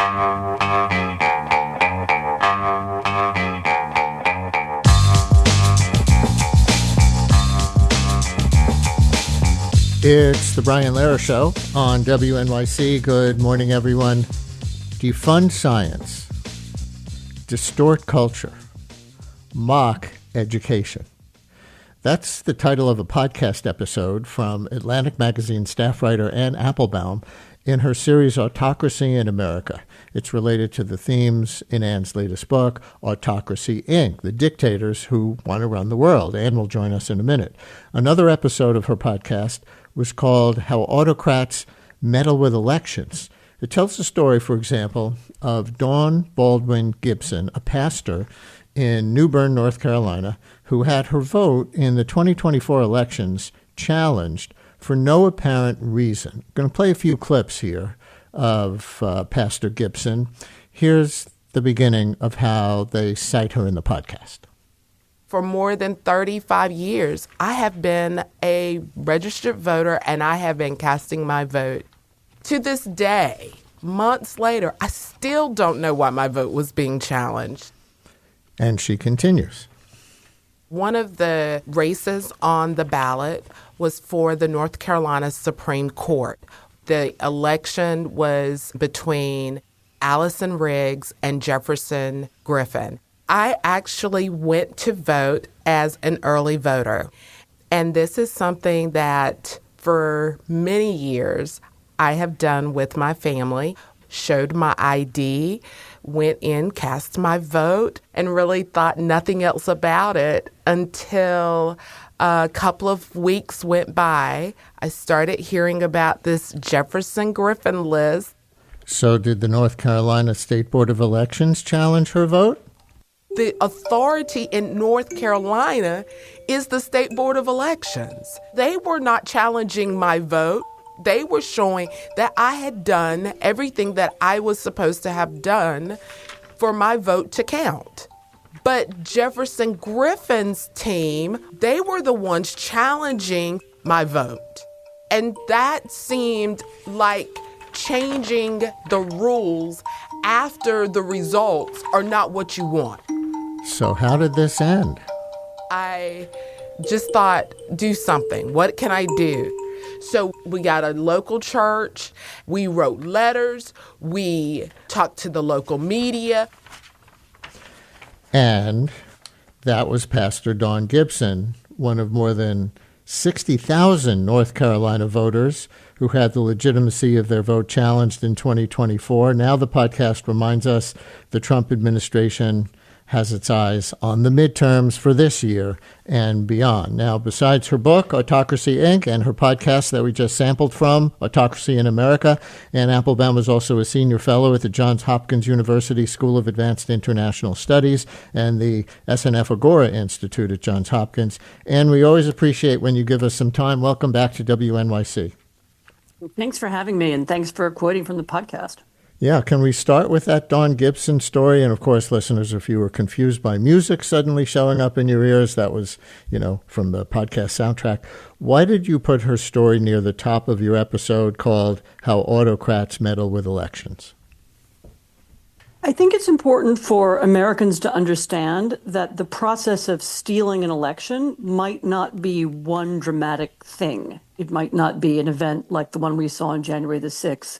It's the Brian Lehrer Show on WNYC. Good morning, everyone. Defund science, distort culture, mock education. That's the title of a podcast episode from Atlantic Magazine staff writer Anne Applebaum in her series Autocracy in America. It's related to the themes in Anne's latest book, Autocracy, Inc., the dictators who want to run the world. Anne will join us in a minute. Another episode of her podcast was called How Autocrats Meddle with Elections. It tells the story, for example, of Dawn Baldwin Gibson, a pastor in New Bern, North Carolina, who had her vote in the 2024 elections challenged for no apparent reason. I'm going to play a few clips here of Pastor Gibson. Here's the beginning of how they cite her in the podcast. For more than 35 years, I have been a registered voter and I have been casting my vote. To this day, months later, I still don't know why my vote was being challenged. And she continues. One of the races on the ballot was for the North Carolina Supreme Court. The election was between Allison Riggs and Jefferson Griffin. I actually went to vote as an early voter. And this is something that for many years I have done with my family, showed my ID, went in, cast my vote, and really thought nothing else about it until a couple of weeks went by. I started hearing about this Jefferson Griffin list. So did the North Carolina State Board of Elections challenge her vote? The authority in North Carolina is the State Board of Elections. They were not challenging my vote. They were showing that I had done everything that I was supposed to have done for my vote to count. But Jefferson Griffin's team, they were the ones challenging my vote. And that seemed like changing the rules after the results are not what you want. So how did this end? I just thought, do something. What can I do? So we got a local church. We wrote letters. We talked to the local media. And that was Pastor Dawn Gibson, one of more than 60,000 North Carolina voters who had the legitimacy of their vote challenged in 2024. Now the podcast reminds us the Trump administration has its eyes on the midterms for this year and beyond. Now, besides her book, Autocracy, Inc., and her podcast that we just sampled from, Autocracy in America, Anne Applebaum is also a senior fellow at the Johns Hopkins University School of Advanced International Studies and the SNF Agora Institute at Johns Hopkins. And we always appreciate when you give us some time. Welcome back to WNYC. Thanks for having me, and thanks for quoting from the podcast. Yeah, can we start with that Dawn Gibson story? And of course, listeners, if you were confused by music suddenly showing up in your ears, that was, from the podcast soundtrack. Why did you put her story near the top of your episode called How Autocrats Meddle with Elections? I think it's important for Americans to understand that the process of stealing an election might not be one dramatic thing. It might not be an event like the one we saw on January the 6th.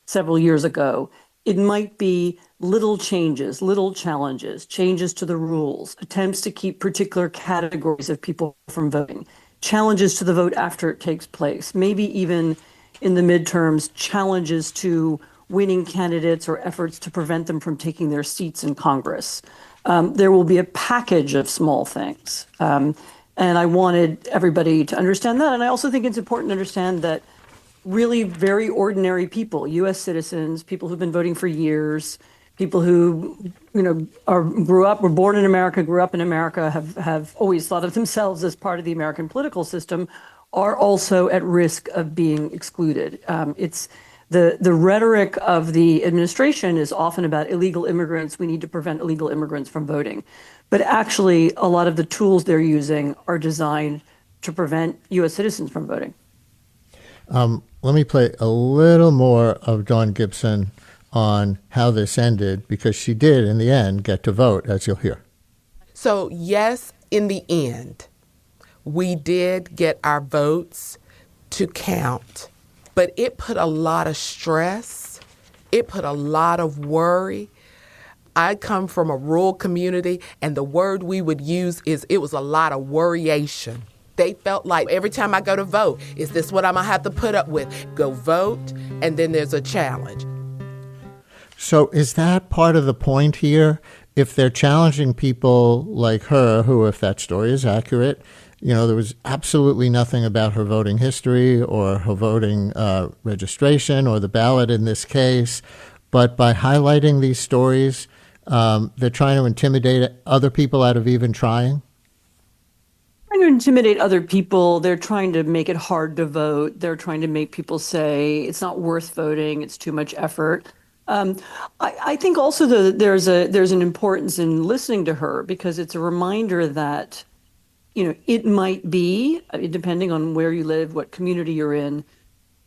Several years ago. It might be little changes, little challenges, changes to the rules, attempts to keep particular categories of people from voting, challenges to the vote after it takes place, maybe even in the midterms, challenges to winning candidates or efforts to prevent them from taking their seats in Congress. There will be a package of small things. And I wanted everybody to understand that. And I also think it's important to understand that really very ordinary people, U.S. citizens, people who've been voting for years, people who, were born in America, grew up in America, have always thought of themselves as part of the American political system, are also at risk of being excluded. It's the rhetoric of the administration is often about illegal immigrants. We need to prevent illegal immigrants from voting. But actually, a lot of the tools they're using are designed to prevent U.S. citizens from voting. Let me play a little more of Dawn Gibson on how this ended, because she did, in the end, get to vote, as you'll hear. So, yes, in the end, we did get our votes to count, but it put a lot of stress. It put a lot of worry. I come from a rural community, and the word we would use is it was a lot of worryation. They felt like every time I go to vote, is this what I'm going to have to put up with? Go vote, and then there's a challenge. So is that part of the point here? If they're challenging people like her, who, if that story is accurate, there was absolutely nothing about her voting history or her voting registration or the ballot in this case, but by highlighting these stories, they're trying to intimidate other people out of even trying? Trying to intimidate other people. They're trying to make it hard to vote. They're trying to make people say it's not worth voting. It's too much effort. I think also there's an importance in listening to her, because it's a reminder that, it might be, depending on where you live, what community you're in,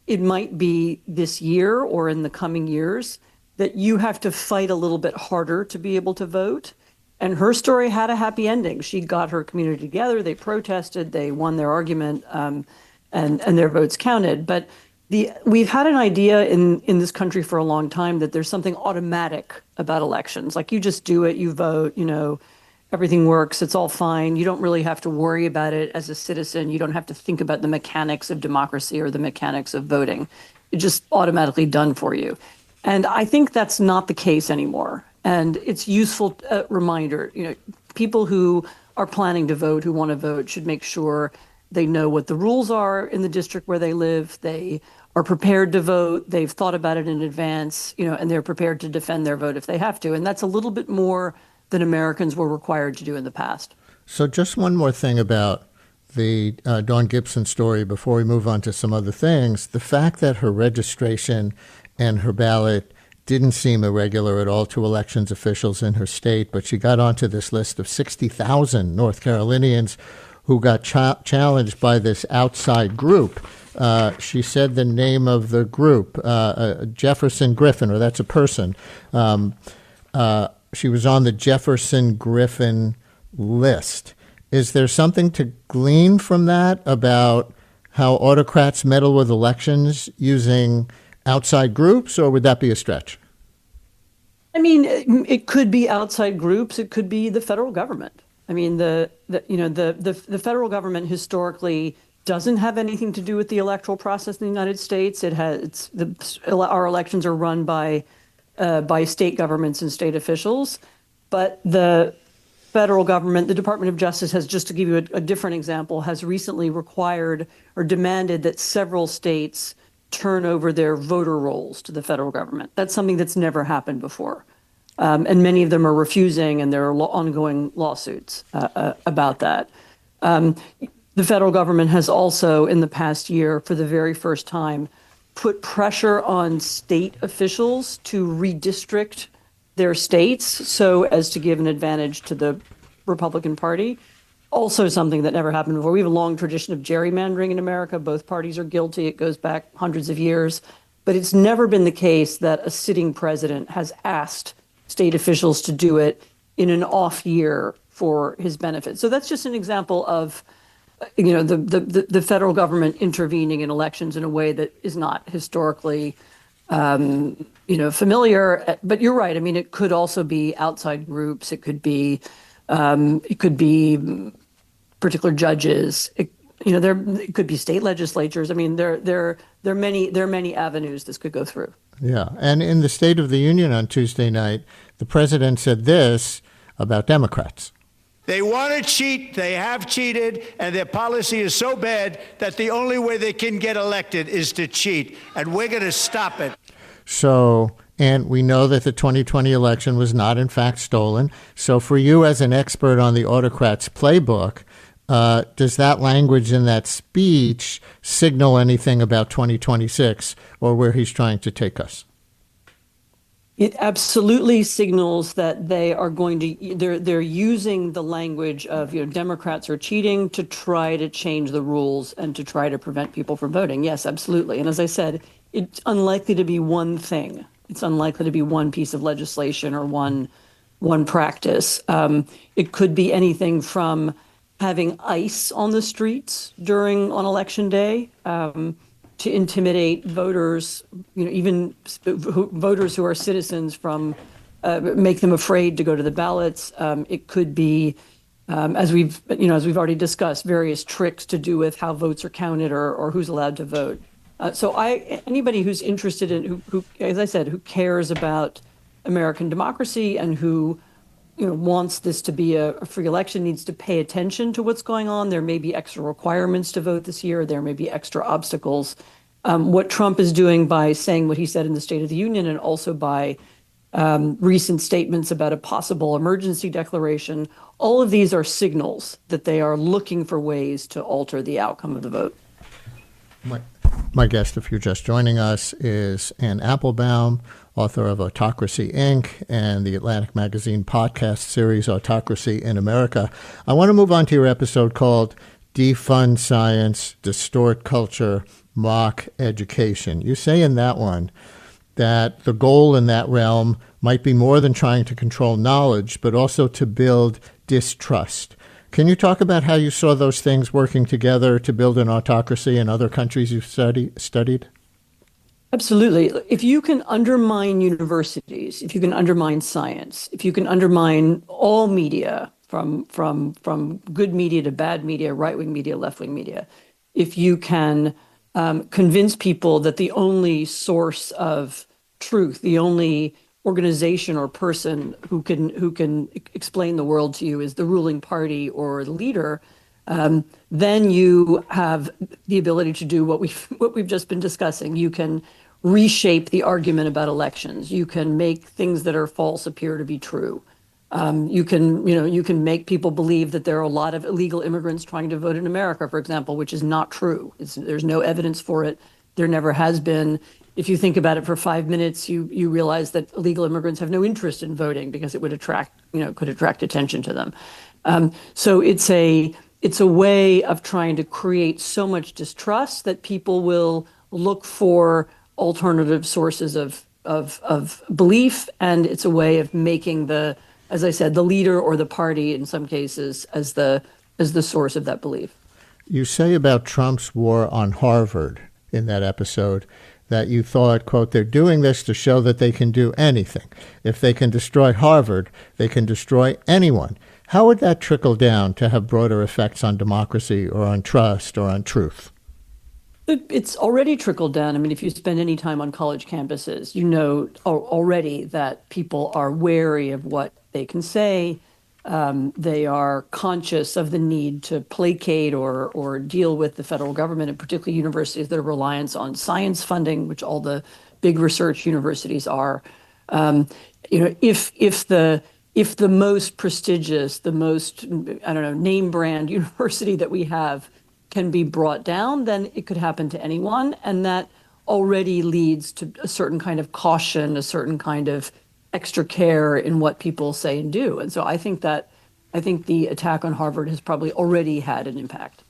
it might be this year or in the coming years that you have to fight a little bit harder to be able to vote. And her story had a happy ending. She got her community together. They protested. They won their argument, and their votes counted. But we've had an idea in this country for a long time that there's something automatic about elections. Like, you just do it, you vote, everything works, it's all fine. You don't really have to worry about it as a citizen. You don't have to think about the mechanics of democracy or the mechanics of voting. It's just automatically done for you. And I think that's not the case anymore. And it's useful reminder, people who are planning to vote, who want to vote, should make sure they know what the rules are in the district where they live. They are prepared to vote. They've thought about it in advance, and they're prepared to defend their vote if they have to. And that's a little bit more than Americans were required to do in the past. So just one more thing about the Dawn Gibson story before we move on to some other things. The fact that her registration and her ballot didn't seem irregular at all to elections officials in her state, but she got onto this list of 60,000 North Carolinians who got challenged by this outside group. She said the name of the group, Jefferson Griffin, or that's a person. She was on the Jefferson Griffin list. Is there something to glean from that about how autocrats meddle with elections using outside groups, or would that be a stretch? I mean, it could be outside groups. It could be the federal government. I mean, the federal government historically doesn't have anything to do with the electoral process in the United States. Our elections are run by state governments and state officials, but the federal government, the Department of Justice, has, just to give you a different example, has recently required or demanded that several states turn over their voter rolls to the federal government. That's something that's never happened before. And many of them are refusing, and there are ongoing lawsuits about that. The federal government has also, in the past year, for the very first time, put pressure on state officials to redistrict their states so as to give an advantage to the Republican Party. Also something that never happened before. We have a long tradition of gerrymandering in America. Both parties are guilty. It goes back hundreds of years. But it's never been the case that a sitting president has asked state officials to do it in an off year for his benefit. So that's just an example of, the federal government intervening in elections in a way that is not historically, familiar. But you're right. I mean, it could also be outside groups. It could be particular judges. It could be state legislatures. I mean, there are many avenues this could go through. Yeah, and in the State of the Union on Tuesday night, the president said this about Democrats. They want to cheat, they have cheated, and their policy is so bad that the only way they can get elected is to cheat, and we're going to stop it. So, and we know that the 2020 election was not in fact stolen. So for you as an expert on the autocrats playbook, does that language in that speech signal anything about 2026 or where he's trying to take us? It absolutely signals that they are they're using the language of, Democrats are cheating to try to change the rules and to try to prevent people from voting. Yes, absolutely. And as I said, it's unlikely to be one thing. It's unlikely to be one piece of legislation or one practice. It could be anything from having ICE on the streets on election day to intimidate voters, even voters who are citizens, from make them afraid to go to the ballots. It could be, as we've already discussed, various tricks to do with how votes are counted or who's allowed to vote. So anybody who's interested in, who, as I said, who cares about American democracy and who wants this to be a free election needs to pay attention to what's going on. There may be extra requirements to vote this year. There may be extra obstacles. What Trump is doing by saying what he said in the State of the Union, and also by recent statements about a possible emergency declaration, all of these are signals that they are looking for ways to alter the outcome of the vote. My guest, if you're just joining us, is Ann Applebaum, author of Autocracy, Inc. and the Atlantic Magazine podcast series Autocracy in America. I want to move on to your episode called Defund Science, Distort Culture, Mock Education. You say in that one that the goal in that realm might be more than trying to control knowledge, but also to build distrust. Can you talk about how you saw those things working together to build an autocracy in other countries you've studied? Absolutely. If you can undermine universities, if you can undermine science, if you can undermine all media, from good media to bad media, right-wing media, left-wing media, if you can convince people that the only source of truth, the only organization or person who can explain the world to you is the ruling party or the leader, then you have the ability to do what we've just been discussing. You can reshape the argument about elections. You can make things that are false appear to be true. You can make people believe that there are a lot of illegal immigrants trying to vote in America, for example, which is not true. There's no evidence for it. There never has been. If you think about it for 5 minutes, you realize that illegal immigrants have no interest in voting because it would could attract attention to them. So it's a way of trying to create so much distrust that people will look for alternative sources of belief, and it's a way of making as I said, the leader or the party in some cases as the source of that belief. You say about Trump's war on Harvard in that episode that you thought, quote, they're doing this to show that they can do anything. If they can destroy Harvard, they can destroy anyone. How would that trickle down to have broader effects on democracy or on trust or on truth? It's already trickled down. I mean, if you spend any time on college campuses, you know already that people are wary of what they can say. They are conscious of the need to placate or deal with the federal government, and particularly universities that are reliant on science funding, which all the big research universities are. If the most prestigious, the most name brand university that we have can be brought down, then it could happen to anyone, and that already leads to a certain kind of caution, a certain kind of extra care in what people say and do. And so I think the attack on Harvard has probably already had an impact.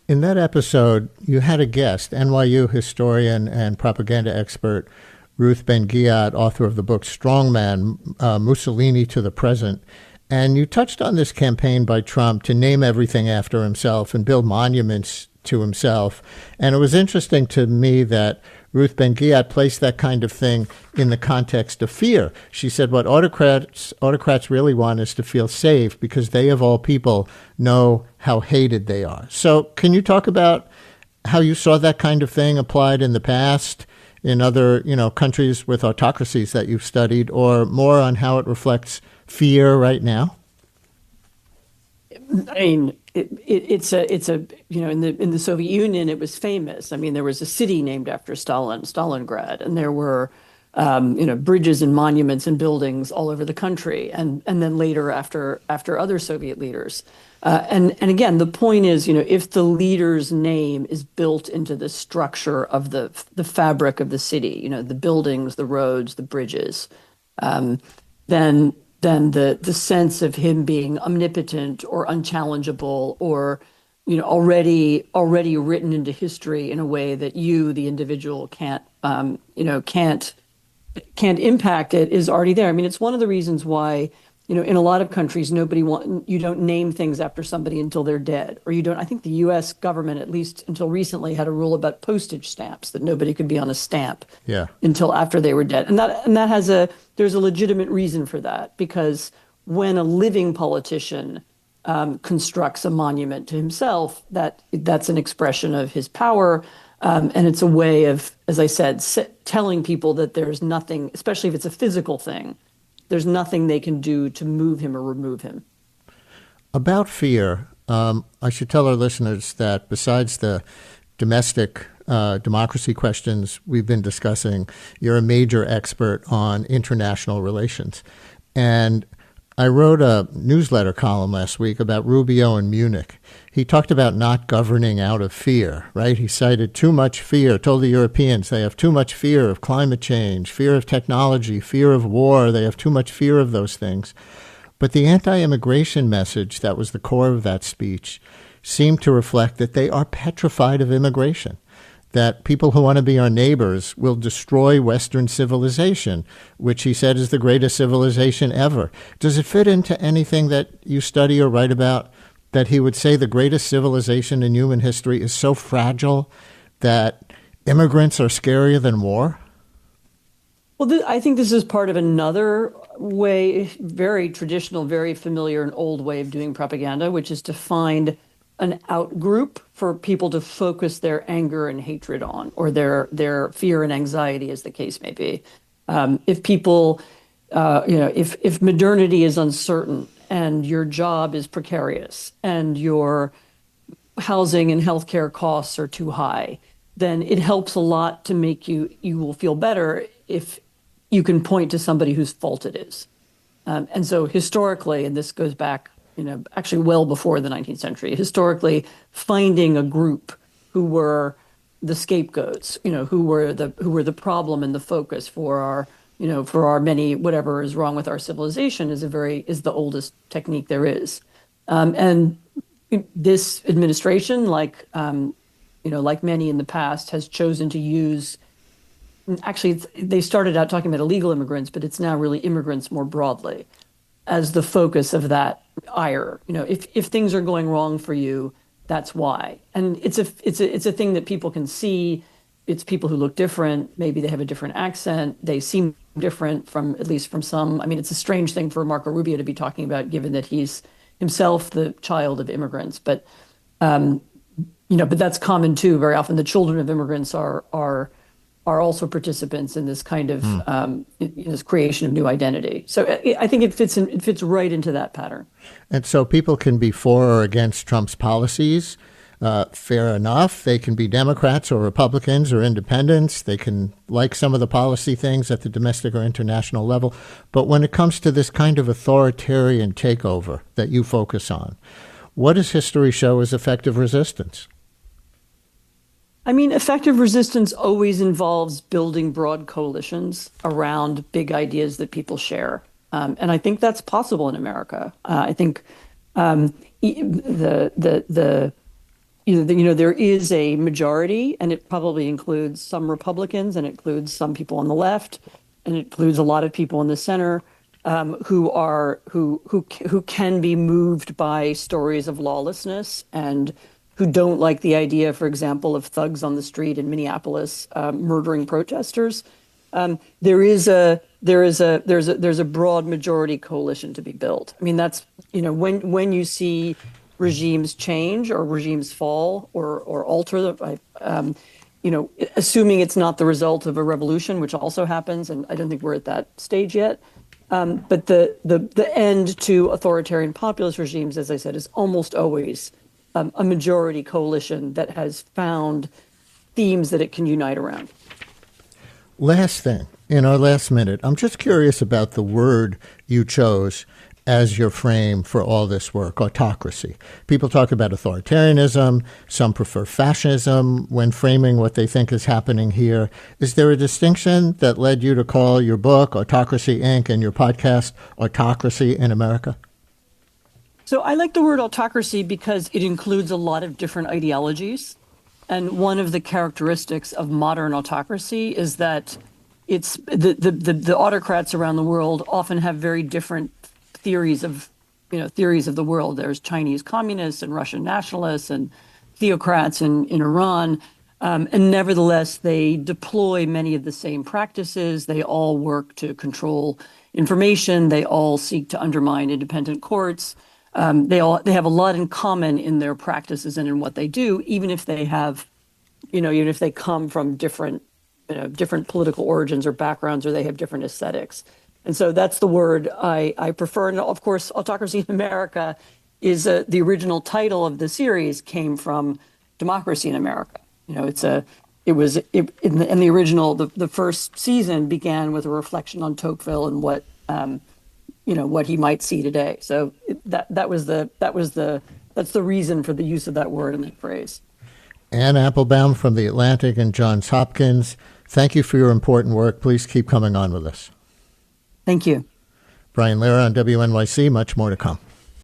In that episode, you had a guest, NYU historian and propaganda expert Ruth Ben-Ghiat, author of the book Strongman, Mussolini to the Present. And you touched on this campaign by Trump to name everything after himself and build monuments to himself. And it was interesting to me that Ruth Ben-Ghiat placed that kind of thing in the context of fear. She said what autocrats really want is to feel safe because they, of all people, know how hated they are. So can you talk about how you saw that kind of thing applied in the past in other, countries with autocracies that you've studied, or more on how it reflects fear right now? I mean, it's in the Soviet Union, it was famous. I mean, there was a city named after Stalingrad, and there were, bridges and monuments and buildings all over the country, and then later after other Soviet leaders. And again, the point is, if the leader's name is built into the structure of the fabric of the city, the buildings, the roads, the bridges, then the sense of him being omnipotent or unchallengeable or already written into history in a way that you, the individual, can't can't impact it is already there. I mean, it's one of the reasons why, in a lot of countries, you don't name things after somebody until they're dead, or you don't. I think the U.S. government, at least until recently, had a rule about postage stamps that nobody could be on a stamp until after they were dead, and there's a legitimate reason for that, because when a living politician constructs a monument to himself, that's an expression of his power. And it's a way of, as I said, telling people that there's nothing, especially if it's a physical thing, there's nothing they can do to move him or remove him. About fear, I should tell our listeners that besides the domestic democracy questions we've been discussing, you're a major expert on international relations. And I wrote a newsletter column last week about Rubio in Munich. He talked about not governing out of fear, right? He cited too much fear, told the Europeans they have too much fear of climate change, fear of technology, fear of war. They have too much fear of those things. But the anti-immigration message that was the core of that speech seemed to reflect that they are petrified of immigration, that people who want to be our neighbors will destroy Western civilization, which he said is the greatest civilization ever. Does it fit into anything that you study or write about, that he would say the greatest civilization in human history is so fragile that immigrants are scarier than war? Well, I think this is part of another way, very traditional, very familiar and old way of doing propaganda, which is to find an out-group for people to focus their anger and hatred on, or their fear and anxiety, as the case may be. If people, if modernity is uncertain and your job is precarious and your housing and healthcare costs are too high, then it helps a lot to make you will feel better if you can point to somebody whose fault it is. And so historically, and this goes back actually well before the 19th century, historically, finding a group who were the scapegoats, who were the problem and the focus for our many, whatever is wrong with our civilization is the oldest technique there is. And this administration, like many in the past, has chosen to use, actually, they started out talking about illegal immigrants, but it's now really immigrants more broadly as the focus of that ire. If things are going wrong for you, that's why. And it's a thing that people can see. It's people who look different. Maybe they have a different accent. They seem different at least from some. I mean, it's a strange thing for Marco Rubio to be talking about, given that he's himself the child of immigrants. But but that's common too. Very often, the children of immigrants are also participants in this kind of this creation of new identity. So I think it fits right into that pattern. And so people can be for or against Trump's policies. Fair enough. They can be Democrats or Republicans or independents. They can like some of the policy things at the domestic or international level. But when it comes to this kind of authoritarian takeover that you focus on, what does history show as effective resistance? I mean, effective resistance always involves building broad coalitions around big ideas that people share. And I think that's possible in America. I think there is a majority, and it probably includes some Republicans, and it includes some people on the left, and it includes a lot of people in the center who can be moved by stories of lawlessness and who don't like the idea, for example, of thugs on the street in Minneapolis murdering protesters. There's a broad majority coalition to be built. I mean, that's when you see regimes change or regimes fall or alter, assuming it's not the result of a revolution, which also happens, and I don't think we're at that stage yet. But the end to authoritarian populist regimes, as I said, is almost always a majority coalition that has found themes that it can unite around. Last thing, in our last minute, I'm just curious about the word you chose as your frame for all this work, autocracy. People talk about authoritarianism. Some prefer fascism when framing what they think is happening here. Is there a distinction that led you to call your book, Autocracy, Inc., and your podcast, Autocracy in America? So I like the word autocracy because it includes a lot of different ideologies. And one of the characteristics of modern autocracy is that it's the autocrats around the world often have very different theories of the world. There's Chinese communists and Russian nationalists and theocrats in Iran. And nevertheless, they deploy many of the same practices. They all work to control information. They all seek to undermine independent courts. They have a lot in common in their practices and in what they do, even if they have, even if they come from different political origins or backgrounds, or they have different aesthetics. And so that's the word I prefer. And of course, Autocracy in America is the original title of the series came from Democracy in America. The original, the first season began with a reflection on Tocqueville and what he might see today. So that's the reason for the use of that word and that phrase. Anne Applebaum from The Atlantic and Johns Hopkins, thank you for your important work. Please keep coming on with us. Thank you. Brian Lehrer on WNYC, much more to come.